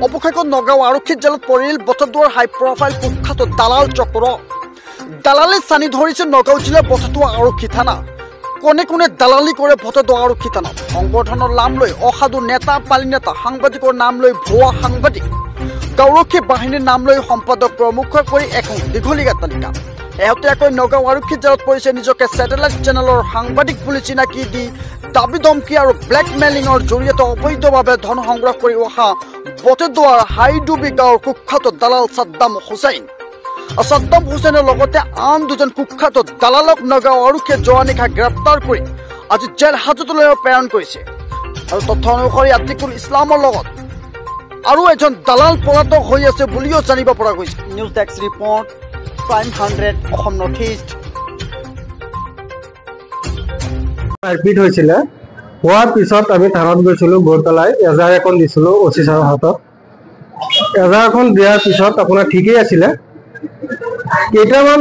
অৱশেষত নগাঁও আৰক্ষী জেলত পৰিল বটদ্ৰৱাৰ হাই প্ৰফাইল কুখ্যাত দালাল চক্ৰ। দালালে চানি ধৰিছে নগাঁও জিলাৰ বটদ্ৰৱা আৰক্ষী থানা। কোনে কোনে দালালি কৰে বটদ্ৰৱা আৰক্ষী থানাত? সংগঠনৰ নাম লৈ অসাধু নেতা পালি নেতা, সাংবাদিকৰ নাম লৈ ভুৱা সাংবাদিক, গাঁওৰক্ষী বাহিনীৰ নাম লৈ সম্পাদক প্ৰমুখ কৰি এখন দীঘলীয়া তালিকা। শেহতীয়াকৈ নগাঁও আৰক্ষী জেলত পৰিছে নিজকে ছেটেলাইট চেনেলৰ সাংবাদিক বুলি চিনাকি দি দাবী ধমকি আৰু ব্লেকমেইলিঙৰ জৰিয়তে অবৈধভাৱে ধন সংগ্ৰহ কৰি অহা বটদ্ৰৱাৰ হাইডুবি গাঁৱৰ কুখ্যাত দালাল ছাদ্দাম হুছেইন। ছাদ্দাম হুছেইনৰ লগতে আন দুজন কুখ্যাত দালালক নগাঁও আৰক্ষীয়ে যোৱা নিশা গ্ৰেপ্তাৰ কৰি আজি জেল হাজতলৈ প্ৰেৰণ কৰিছে। আৰু তথ্য অনুসৰি আতিকুল ইছলামৰ লগত আৰু এজন দালাল পলাতক হৈ আছে বুলিও জানিব পৰা গৈছে। News desk report, prime 100 Assam north east. মাৰপিট হৈছিলে, হোৱাৰ পিছত আমি থানাত গৈছিলোঁ, গৈ পেলাই এজাৰ এখন দিছিলোঁ অচি ছাৰৰ হাতত। এজাৰ এখন দিয়াৰ পিছত আপোনাৰ ঠিকেই আছিলে, কেইটামান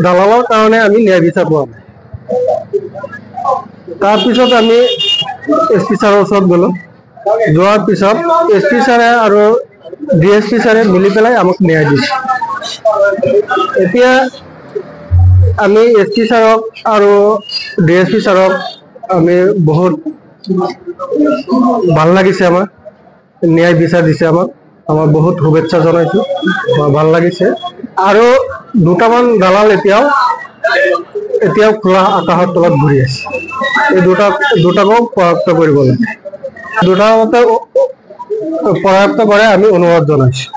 দালালৰ কাৰণে আমি ন্যায় বিচাৰ পোৱা নাই। তাৰপিছত আমি SP ছাৰৰ ওচৰত গ'লোঁ। যোৱাৰ পিছত SP ছাৰে আৰু DSP ছাৰে মিলি পেলাই আমাক ন্যায় দিছে। এতিয়া আমি SP ছাৰক আৰু DSP ছাৰক আমি বহুত ভাল লাগিছে, আমাৰ ন্যায় বিচাৰ দিছে, আমাৰ বহুত শুভেচ্ছা জনাইছোঁ, ভাল লাগিছে। আৰু দুটামান দালাল এতিয়াও খোলা আকাশৰ তলত ঘূৰি আছে। এই দুটাকো পৰাস্ত কৰিব লাগে, দুটাকে পৰাস্ত কৰে আমি অনুৰোধ জনাইছোঁ।